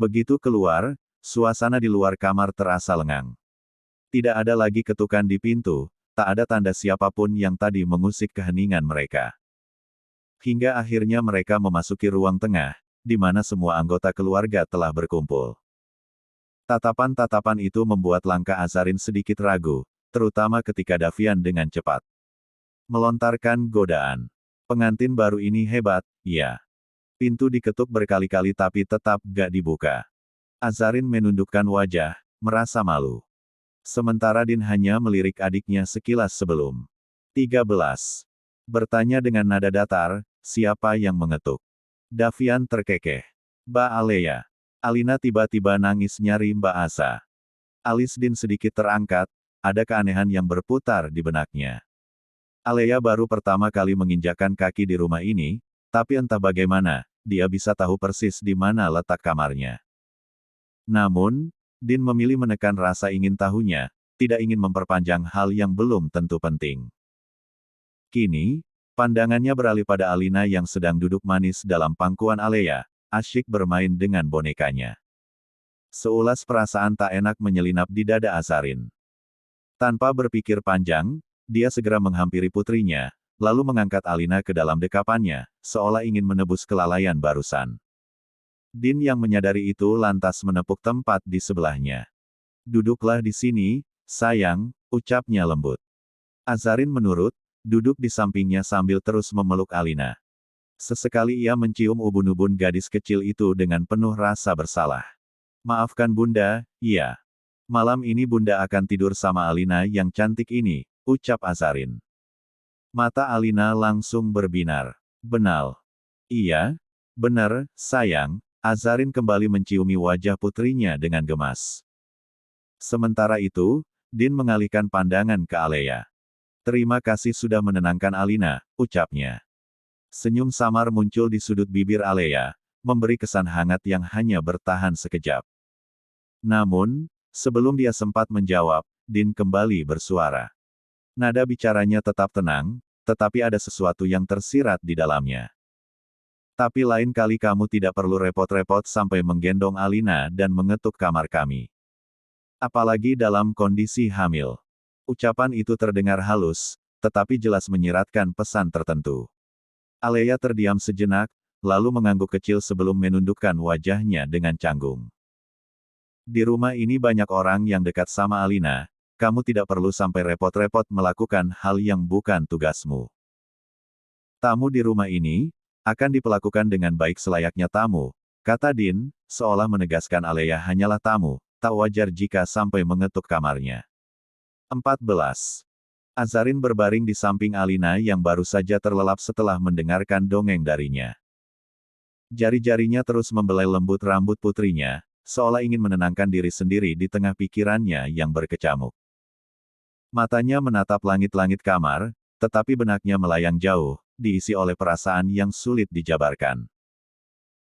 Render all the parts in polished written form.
Begitu keluar, suasana di luar kamar terasa lengang. Tidak ada lagi ketukan di pintu, tak ada tanda siapapun yang tadi mengusik keheningan mereka. Hingga akhirnya mereka memasuki ruang tengah, di mana semua anggota keluarga telah berkumpul. Tatapan-tatapan itu membuat langkah Azarin sedikit ragu, terutama ketika Davian dengan cepat melontarkan godaan. Pengantin baru ini hebat, ya. Pintu diketuk berkali-kali tapi tetap gak dibuka. Azarin menundukkan wajah, merasa malu. Sementara Din hanya melirik adiknya sekilas sebelum 13. Bertanya dengan nada datar, siapa yang mengetuk? Davian terkekeh. Mbak Alea. Alina tiba-tiba nangis nyari Mbak Asa. Alis Din sedikit terangkat, ada keanehan yang berputar di benaknya. Alea baru pertama kali menginjakkan kaki di rumah ini, tapi entah bagaimana, dia bisa tahu persis di mana letak kamarnya. Namun, Din memilih menekan rasa ingin tahunya, tidak ingin memperpanjang hal yang belum tentu penting. Kini, pandangannya beralih pada Alina yang sedang duduk manis dalam pangkuan Alea, asyik bermain dengan bonekanya. Seulas perasaan tak enak menyelinap di dada Azarin. Tanpa berpikir panjang, dia segera menghampiri putrinya, lalu mengangkat Alina ke dalam dekapannya, seolah ingin menebus kelalaian barusan. Din yang menyadari itu lantas menepuk tempat di sebelahnya. Duduklah di sini, sayang, ucapnya lembut. Azarin menurut, duduk di sampingnya sambil terus memeluk Alina. Sesekali ia mencium ubun-ubun gadis kecil itu dengan penuh rasa bersalah. Maafkan Bunda, iya. Malam ini Bunda akan tidur sama Alina yang cantik ini, ucap Azarin. Mata Alina langsung berbinar. Benal. Iya, benar, sayang. Azarin kembali menciumi wajah putrinya dengan gemas. Sementara itu, Din mengalihkan pandangan ke Alea. Terima kasih sudah menenangkan Alina, ucapnya. Senyum samar muncul di sudut bibir Alea, memberi kesan hangat yang hanya bertahan sekejap. Namun, sebelum dia sempat menjawab, Din kembali bersuara. Nada bicaranya tetap tenang, tetapi ada sesuatu yang tersirat di dalamnya. Tapi lain kali kamu tidak perlu repot-repot sampai menggendong Alina dan mengetuk kamar kami. Apalagi dalam kondisi hamil. Ucapan itu terdengar halus, tetapi jelas menyiratkan pesan tertentu. Alea terdiam sejenak, lalu mengangguk kecil sebelum menundukkan wajahnya dengan canggung. Di rumah ini banyak orang yang dekat sama Alina, kamu tidak perlu sampai repot-repot melakukan hal yang bukan tugasmu. Tamu di rumah ini, akan diperlakukan dengan baik selayaknya tamu, kata Din, seolah menegaskan Alea hanyalah tamu, tak wajar jika sampai mengetuk kamarnya. 14. Azarin berbaring di samping Alina yang baru saja terlelap setelah mendengarkan dongeng darinya. Jari-jarinya terus membelai lembut rambut putrinya, seolah ingin menenangkan diri sendiri di tengah pikirannya yang berkecamuk. Matanya menatap langit-langit kamar, tetapi benaknya melayang jauh, diisi oleh perasaan yang sulit dijabarkan.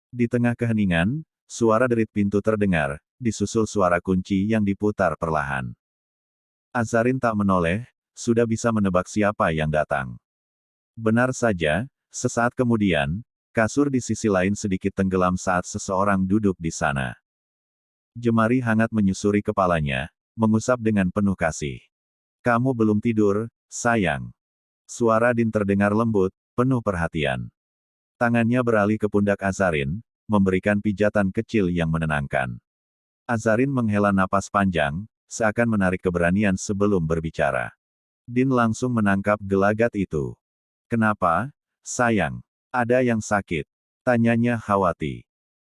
Di tengah keheningan, suara derit pintu terdengar, disusul suara kunci yang diputar perlahan. Azarin tak menoleh, sudah bisa menebak siapa yang datang. Benar saja, sesaat kemudian, kasur di sisi lain sedikit tenggelam saat seseorang duduk di sana. Jemari hangat menyusuri kepalanya, mengusap dengan penuh kasih. Kamu belum tidur, sayang. Suara Din terdengar lembut, penuh perhatian. Tangannya beralih ke pundak Azarin, memberikan pijatan kecil yang menenangkan. Azarin menghela napas panjang, seakan menarik keberanian sebelum berbicara. Din langsung menangkap gelagat itu. Kenapa, sayang? Ada yang sakit? Tanyanya Khawati.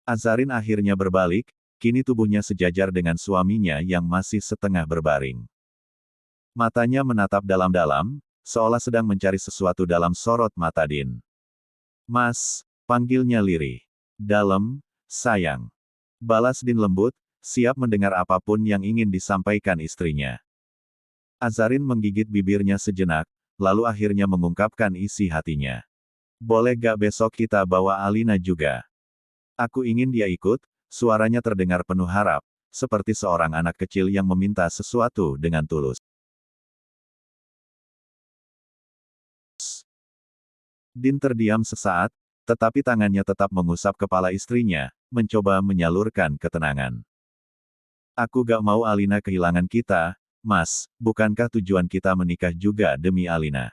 Azarin akhirnya berbalik, kini tubuhnya sejajar dengan suaminya yang masih setengah berbaring. Matanya menatap dalam-dalam, seolah sedang mencari sesuatu dalam sorot mata Din. Mas, panggilnya lirih. Dalam, sayang. Balas Din lembut, siap mendengar apapun yang ingin disampaikan istrinya. Azarin menggigit bibirnya sejenak, lalu akhirnya mengungkapkan isi hatinya. Boleh gak besok kita bawa Alina juga? Aku ingin dia ikut, suaranya terdengar penuh harap, seperti seorang anak kecil yang meminta sesuatu dengan tulus. Din terdiam sesaat, tetapi tangannya tetap mengusap kepala istrinya, mencoba menyalurkan ketenangan. Aku gak mau Alina kehilangan kita, Mas, bukankah tujuan kita menikah juga demi Alina?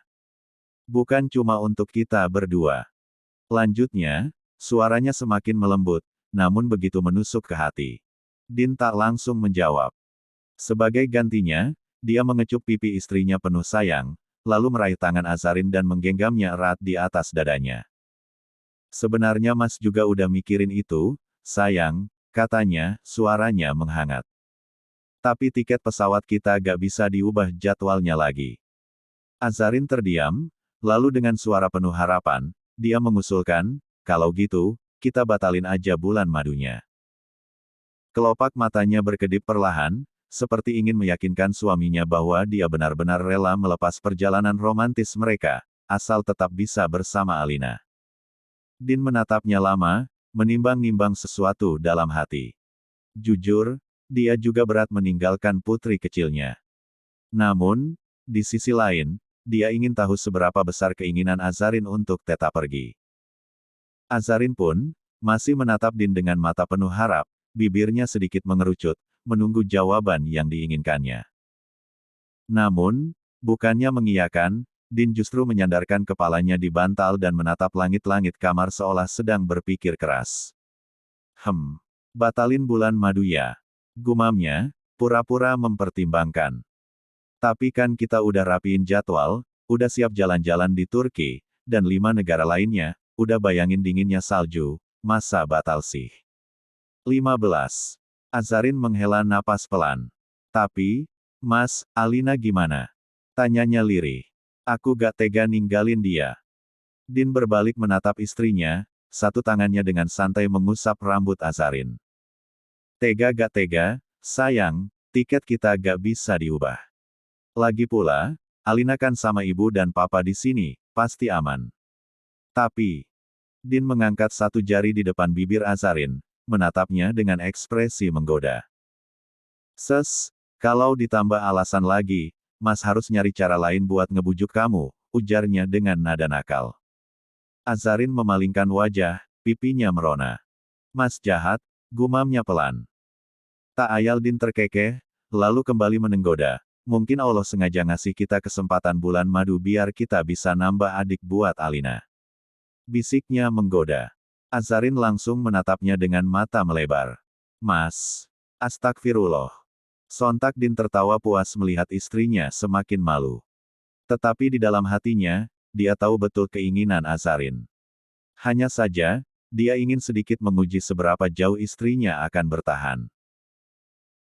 Bukan cuma untuk kita berdua. Lanjutnya, suaranya semakin melembut, namun begitu menusuk ke hati. Din tak langsung menjawab. Sebagai gantinya, dia mengecup pipi istrinya penuh sayang, lalu meraih tangan Azarin dan menggenggamnya erat di atas dadanya. Sebenarnya Mas juga udah mikirin itu, sayang, katanya, suaranya menghangat. Tapi tiket pesawat kita gak bisa diubah jadwalnya lagi. Azarin terdiam, lalu dengan suara penuh harapan, dia mengusulkan, kalau gitu, kita batalin aja bulan madunya. Kelopak matanya berkedip perlahan, seperti ingin meyakinkan suaminya bahwa dia benar-benar rela melepas perjalanan romantis mereka, asal tetap bisa bersama Alina. Din menatapnya lama, menimbang-nimbang sesuatu dalam hati. Jujur, dia juga berat meninggalkan putri kecilnya. Namun, di sisi lain, dia ingin tahu seberapa besar keinginan Azarin untuk tetap pergi. Azarin pun, masih menatap Din dengan mata penuh harap, bibirnya sedikit mengerucut, menunggu jawaban yang diinginkannya. Namun, bukannya mengiyakan, Din justru menyandarkan kepalanya di bantal dan menatap langit-langit kamar seolah sedang berpikir keras. Batalin bulan madu ya. Gumamnya, pura-pura mempertimbangkan. Tapi kan kita udah rapiin jadwal, udah siap jalan-jalan di Turki, dan 5 negara lainnya, udah bayangin dinginnya salju, masa batal sih? 15. Azarin menghela napas pelan. Tapi, Mas, Alina gimana? Tanyanya lirih. Aku gak tega ninggalin dia. Din berbalik menatap istrinya, satu tangannya dengan santai mengusap rambut Azarin. Tega gak tega, sayang, tiket kita gak bisa diubah. Lagi pula, Alina kan sama ibu dan papa di sini, pasti aman. Tapi, Din mengangkat satu jari di depan bibir Azarin, menatapnya dengan ekspresi menggoda. Kalau ditambah alasan lagi, Mas harus nyari cara lain buat ngebujuk kamu, ujarnya dengan nada nakal. Azarin memalingkan wajah, pipinya merona. Mas jahat, gumamnya pelan. Tak ayal Din terkekeh, lalu kembali menenggoda. Mungkin Allah sengaja ngasih kita kesempatan bulan madu biar kita bisa nambah adik buat Alina. Bisiknya menggoda. Azarin langsung menatapnya dengan mata melebar. Mas. Astagfirullah. Sontak Din tertawa puas melihat istrinya semakin malu. Tetapi di dalam hatinya, dia tahu betul keinginan Azarin. Hanya saja, dia ingin sedikit menguji seberapa jauh istrinya akan bertahan.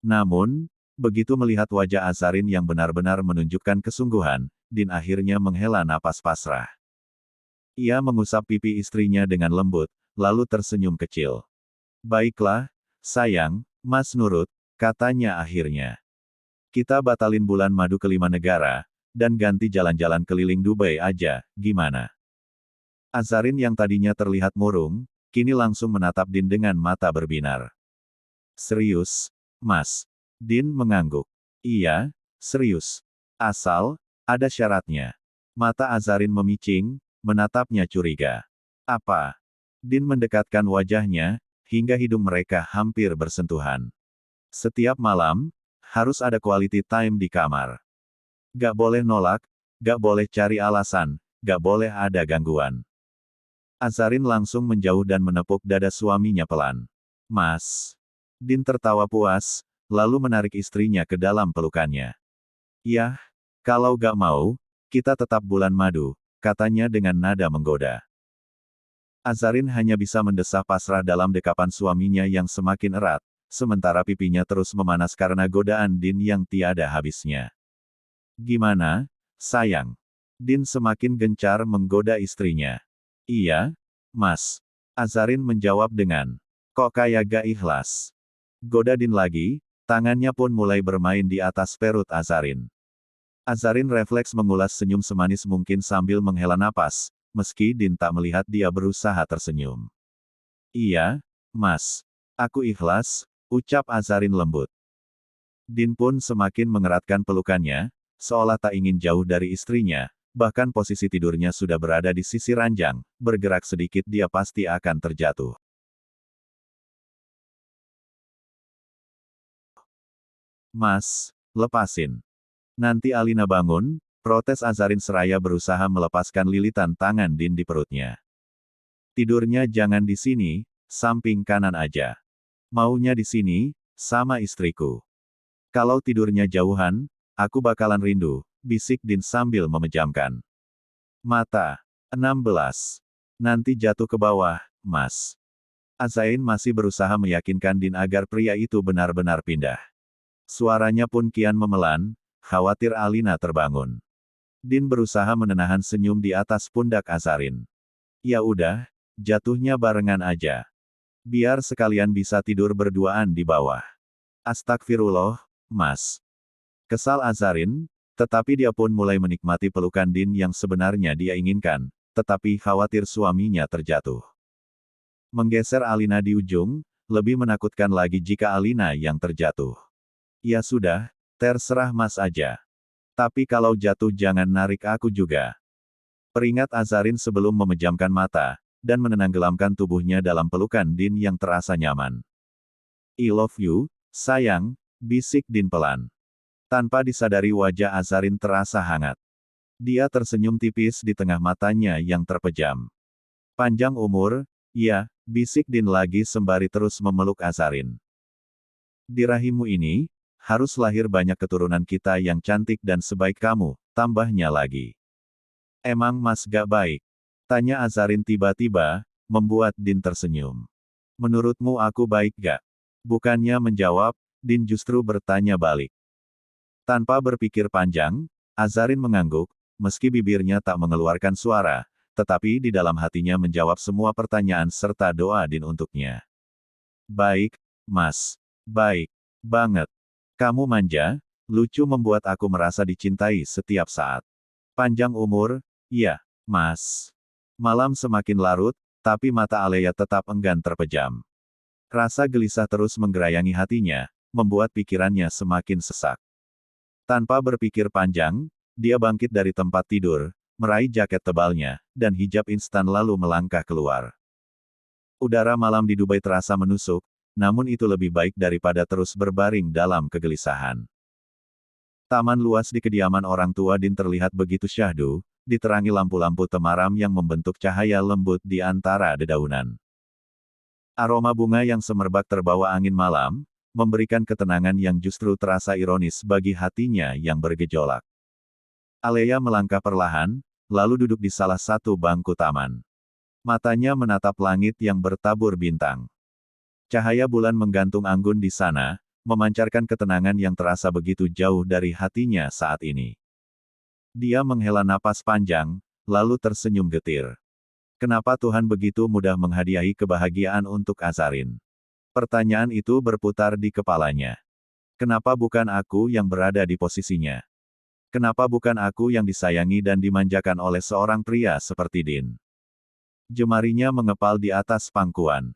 Namun, begitu melihat wajah Azarin yang benar-benar menunjukkan kesungguhan, Din akhirnya menghela napas pasrah. Ia mengusap pipi istrinya dengan lembut, lalu tersenyum kecil. Baiklah, sayang, Mas nurut, katanya akhirnya. Kita batalin bulan madu ke 5 negara, dan ganti jalan-jalan keliling Dubai aja, gimana? Azarin yang tadinya terlihat murung, kini langsung menatap Din dengan mata berbinar. Serius, Mas? Din mengangguk. Iya, serius. Asal, ada syaratnya. Mata Azarin memicing, menatapnya curiga. Apa? Din mendekatkan wajahnya, hingga hidung mereka hampir bersentuhan. Setiap malam, harus ada quality time di kamar. Gak boleh nolak, gak boleh cari alasan, gak boleh ada gangguan. Azarin langsung menjauh dan menepuk dada suaminya pelan. Mas. Din tertawa puas, lalu menarik istrinya ke dalam pelukannya. Yah, kalau gak mau, kita tetap bulan madu, katanya dengan nada menggoda. Azarin hanya bisa mendesah pasrah dalam dekapan suaminya yang semakin erat, sementara pipinya terus memanas karena godaan Din yang tiada habisnya. Gimana, sayang? Din semakin gencar menggoda istrinya. Iya, Mas. Azarin menjawab dengan, kok kayak gak ikhlas? Goda Din lagi, tangannya pun mulai bermain di atas perut Azarin. Azarin refleks mengulas senyum semanis mungkin sambil menghela napas, meski Din tak melihat dia berusaha tersenyum. Iya, Mas. Aku ikhlas, ucap Azarin lembut. Din pun semakin mengeratkan pelukannya, seolah tak ingin jauh dari istrinya, bahkan posisi tidurnya sudah berada di sisi ranjang, bergerak sedikit dia pasti akan terjatuh. Mas, lepasin. Nanti Alina bangun, protes Azarin seraya berusaha melepaskan lilitan tangan Din di perutnya. Tidurnya jangan di sini, samping kanan aja. Maunya di sini, sama istriku. Kalau tidurnya jauhan, aku bakalan rindu, bisik Din sambil memejamkan mata. 16. Nanti jatuh ke bawah, Mas. Azain masih berusaha meyakinkan Din agar pria itu benar-benar pindah. Suaranya pun kian memelan, khawatir Alina terbangun. Din berusaha menahan senyum di atas pundak Azarin. Ya udah, jatuhnya barengan aja. Biar sekalian bisa tidur berduaan di bawah. Astagfirullah, Mas. Kesal Azarin, tetapi dia pun mulai menikmati pelukan Din yang sebenarnya dia inginkan, tetapi khawatir suaminya terjatuh. Menggeser Alina di ujung, lebih menakutkan lagi jika Alina yang terjatuh. Ya sudah, terserah Mas aja. Tapi kalau jatuh jangan narik aku juga. Peringat Azarin sebelum memejamkan mata, dan menenanggelamkan tubuhnya dalam pelukan Din yang terasa nyaman. I love you, sayang, bisik Din pelan. Tanpa disadari wajah Azarin terasa hangat. Dia tersenyum tipis di tengah matanya yang terpejam. Panjang umur, ya, bisik Din lagi sembari terus memeluk Azarin. Di rahimmu ini, harus lahir banyak keturunan kita yang cantik dan sebaik kamu, tambahnya lagi. Emang Mas gak baik? Tanya Azarin tiba-tiba, membuat Din tersenyum. Menurutmu aku baik gak? Bukannya menjawab, Din justru bertanya balik. Tanpa berpikir panjang, Azarin mengangguk, meski bibirnya tak mengeluarkan suara, tetapi di dalam hatinya menjawab semua pertanyaan serta doa Din untuknya. Baik, Mas. Baik. Banget. Kamu manja, lucu membuat aku merasa dicintai setiap saat. Panjang umur, iya, Mas. Malam semakin larut, tapi mata Alea tetap enggan terpejam. Rasa gelisah terus menggerayangi hatinya, membuat pikirannya semakin sesak. Tanpa berpikir panjang, dia bangkit dari tempat tidur, meraih jaket tebalnya, dan hijab instan lalu melangkah keluar. Udara malam di Dubai terasa menusuk, namun itu lebih baik daripada terus berbaring dalam kegelisahan. Taman luas di kediaman orang tua Din terlihat begitu syahdu, diterangi lampu-lampu temaram yang membentuk cahaya lembut di antara dedaunan. Aroma bunga yang semerbak terbawa angin malam, memberikan ketenangan yang justru terasa ironis bagi hatinya yang bergejolak. Alea melangkah perlahan, lalu duduk di salah satu bangku taman. Matanya menatap langit yang bertabur bintang. Cahaya bulan menggantung anggun di sana, memancarkan ketenangan yang terasa begitu jauh dari hatinya saat ini. Dia menghela napas panjang, lalu tersenyum getir. Kenapa Tuhan begitu mudah menghadiahi kebahagiaan untuk Azarin? Pertanyaan itu berputar di kepalanya. Kenapa bukan aku yang berada di posisinya? Kenapa bukan aku yang disayangi dan dimanjakan oleh seorang pria seperti Din? Jemarinya mengepal di atas pangkuan.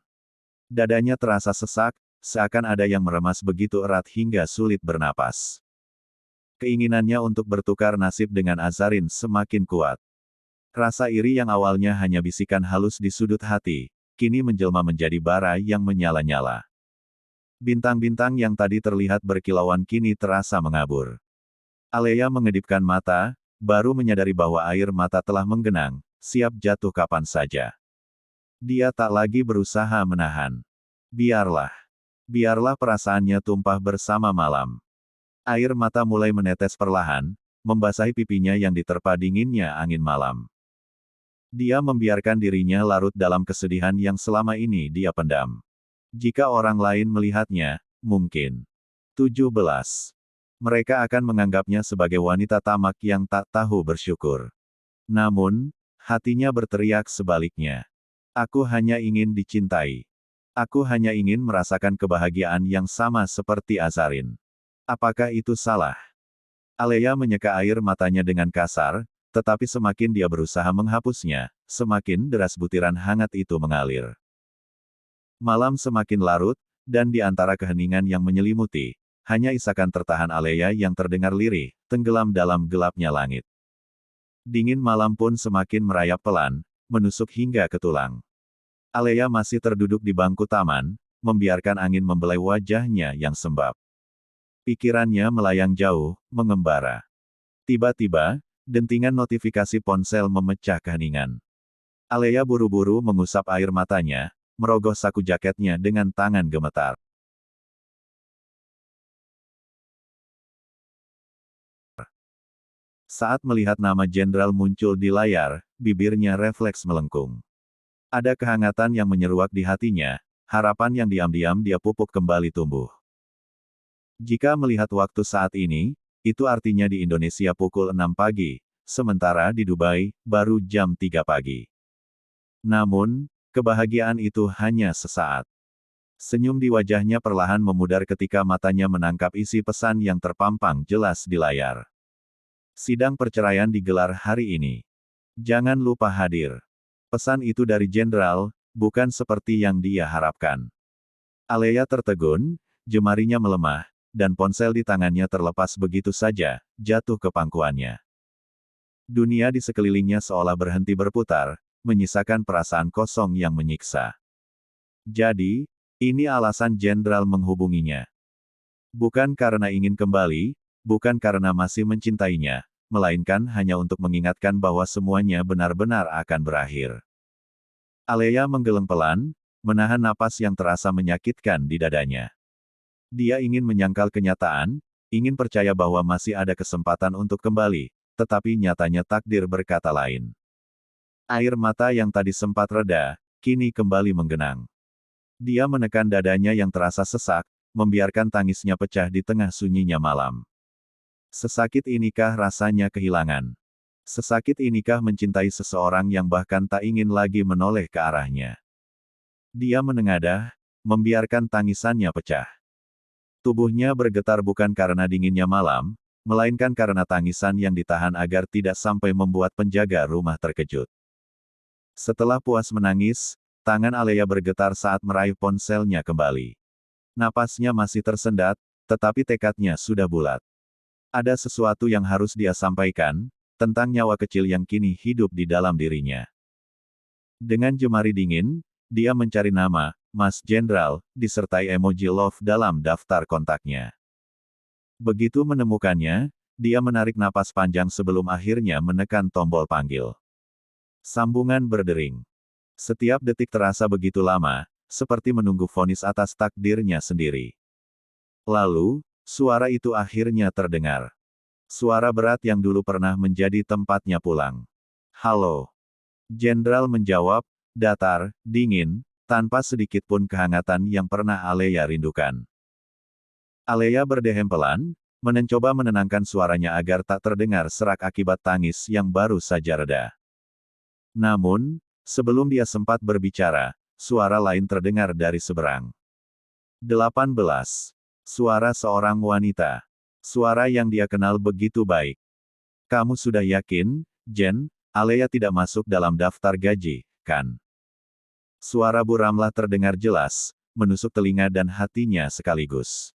Dadanya terasa sesak, seakan ada yang meremas begitu erat hingga sulit bernapas. Keinginannya untuk bertukar nasib dengan Azarin semakin kuat. Rasa iri yang awalnya hanya bisikan halus di sudut hati, kini menjelma menjadi bara yang menyala-nyala. Bintang-bintang yang tadi terlihat berkilauan kini terasa mengabur. Alea mengedipkan mata, baru menyadari bahwa air mata telah menggenang, siap jatuh kapan saja. Dia tak lagi berusaha menahan. Biarlah. Biarlah perasaannya tumpah bersama malam. Air mata mulai menetes perlahan, membasahi pipinya yang diterpa dinginnya angin malam. Dia membiarkan dirinya larut dalam kesedihan yang selama ini dia pendam. Jika orang lain melihatnya, mungkin 17. Mereka akan menganggapnya sebagai wanita tamak yang tak tahu bersyukur. Namun, hatinya berteriak sebaliknya. Aku hanya ingin dicintai. Aku hanya ingin merasakan kebahagiaan yang sama seperti Azarin. Apakah itu salah? Alea menyeka air matanya dengan kasar, tetapi semakin dia berusaha menghapusnya, semakin deras butiran hangat itu mengalir. Malam semakin larut, dan di antara keheningan yang menyelimuti, hanya isakan tertahan Alea yang terdengar lirih, tenggelam dalam gelapnya langit. Dingin malam pun semakin merayap pelan, menusuk hingga ke tulang. Alea masih terduduk di bangku taman, membiarkan angin membelai wajahnya yang sembab. Pikirannya melayang jauh, mengembara. Tiba-tiba, dentingan notifikasi ponsel memecah keheningan. Alea buru-buru mengusap air matanya, merogoh saku jaketnya dengan tangan gemetar. Saat melihat nama jenderal muncul di layar, bibirnya refleks melengkung. Ada kehangatan yang menyeruak di hatinya, harapan yang diam-diam dia pupuk kembali tumbuh. Jika melihat waktu saat ini, itu artinya di Indonesia pukul 6 pagi, sementara di Dubai, baru jam 3 pagi. Namun, kebahagiaan itu hanya sesaat. Senyum di wajahnya perlahan memudar ketika matanya menangkap isi pesan yang terpampang jelas di layar. Sidang perceraian digelar hari ini. Jangan lupa hadir. Pesan itu dari jenderal, bukan seperti yang dia harapkan. Alea tertegun, jemarinya melemah, dan ponsel di tangannya terlepas begitu saja, jatuh ke pangkuannya. Dunia di sekelilingnya seolah berhenti berputar, menyisakan perasaan kosong yang menyiksa. Jadi, ini alasan jenderal menghubunginya. Bukan karena ingin kembali, bukan karena masih mencintainya, melainkan hanya untuk mengingatkan bahwa semuanya benar-benar akan berakhir. Alea menggeleng pelan, menahan napas yang terasa menyakitkan di dadanya. Dia ingin menyangkal kenyataan, ingin percaya bahwa masih ada kesempatan untuk kembali, tetapi nyatanya takdir berkata lain. Air mata yang tadi sempat reda, kini kembali menggenang. Dia menekan dadanya yang terasa sesak, membiarkan tangisnya pecah di tengah sunyinya malam. Sesakit inikah rasanya kehilangan? Sesakit inikah mencintai seseorang yang bahkan tak ingin lagi menoleh ke arahnya? Dia menengadah, membiarkan tangisannya pecah. Tubuhnya bergetar bukan karena dinginnya malam, melainkan karena tangisan yang ditahan agar tidak sampai membuat penjaga rumah terkejut. Setelah puas menangis, tangan Alea bergetar saat meraih ponselnya kembali. Napasnya masih tersendat, tetapi tekadnya sudah bulat. Ada sesuatu yang harus dia sampaikan, tentang nyawa kecil yang kini hidup di dalam dirinya. Dengan jemari dingin, dia mencari nama, Mas Jenderal, disertai emoji love dalam daftar kontaknya. Begitu menemukannya, dia menarik napas panjang sebelum akhirnya menekan tombol panggil. Sambungan berdering. Setiap detik terasa begitu lama, seperti menunggu vonis atas takdirnya sendiri. Lalu, suara itu akhirnya terdengar. Suara berat yang dulu pernah menjadi tempatnya pulang. Halo. Jenderal menjawab, datar, dingin, tanpa sedikit pun kehangatan yang pernah Alea rindukan. Alea berdehem pelan, mencoba menenangkan suaranya agar tak terdengar serak akibat tangis yang baru saja reda. Namun, sebelum dia sempat berbicara, suara lain terdengar dari seberang. 18. Suara seorang wanita. Suara yang dia kenal begitu baik. Kamu sudah yakin, Jen, Alea tidak masuk dalam daftar gaji, kan? Suara Bu Ramlah terdengar jelas, menusuk telinga dan hatinya sekaligus.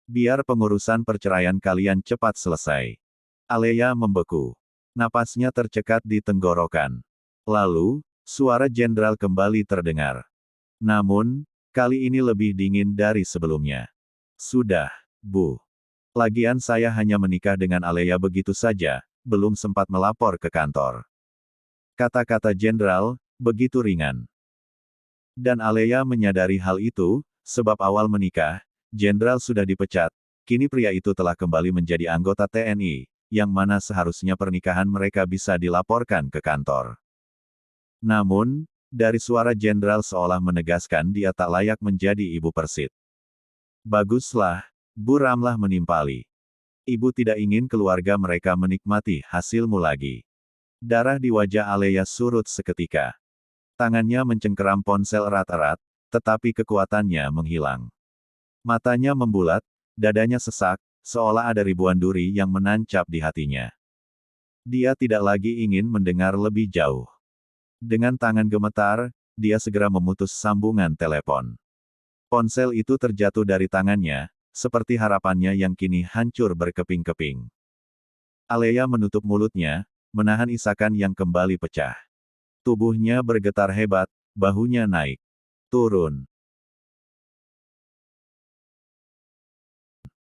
Biar pengurusan perceraian kalian cepat selesai. Alea membeku. Napasnya tercekat di tenggorokan. Lalu, suara jenderal kembali terdengar. Namun, kali ini lebih dingin dari sebelumnya. Sudah, Bu. Lagian saya hanya menikah dengan Alea begitu saja, belum sempat melapor ke kantor. Kata-kata jenderal, begitu ringan. Dan Alea menyadari hal itu, sebab awal menikah, jenderal sudah dipecat, kini pria itu telah kembali menjadi anggota TNI, yang mana seharusnya pernikahan mereka bisa dilaporkan ke kantor. Namun, dari suara jenderal seolah menegaskan dia tak layak menjadi ibu persit. Baguslah, Bu Ramlah menimpali. Ibu tidak ingin keluarga mereka menikmati hasilmu lagi. Darah di wajah Alea surut seketika. Tangannya mencengkeram ponsel erat-erat, tetapi kekuatannya menghilang. Matanya membulat, dadanya sesak, seolah ada ribuan duri yang menancap di hatinya. Dia tidak lagi ingin mendengar lebih jauh. Dengan tangan gemetar, dia segera memutus sambungan telepon. Ponsel itu terjatuh dari tangannya, seperti harapannya yang kini hancur berkeping-keping. Alea menutup mulutnya, menahan isakan yang kembali pecah. Tubuhnya bergetar hebat, bahunya naik, turun.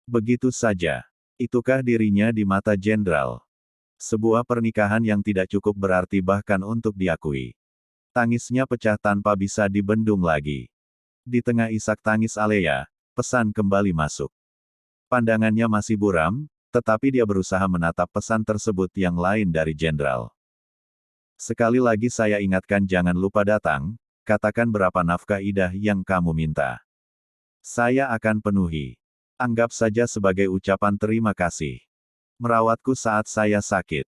Begitu saja. Itukah dirinya di mata jenderal? Sebuah pernikahan yang tidak cukup berarti bahkan untuk diakui. Tangisnya pecah tanpa bisa dibendung lagi. Di tengah isak tangis Alea, pesan kembali masuk. Pandangannya masih buram, tetapi dia berusaha menatap pesan tersebut yang lain dari jenderal. Sekali lagi saya ingatkan jangan lupa datang, katakan berapa nafkah idah yang kamu minta. Saya akan penuhi. Anggap saja sebagai ucapan terima kasih. Merawatku saat saya sakit.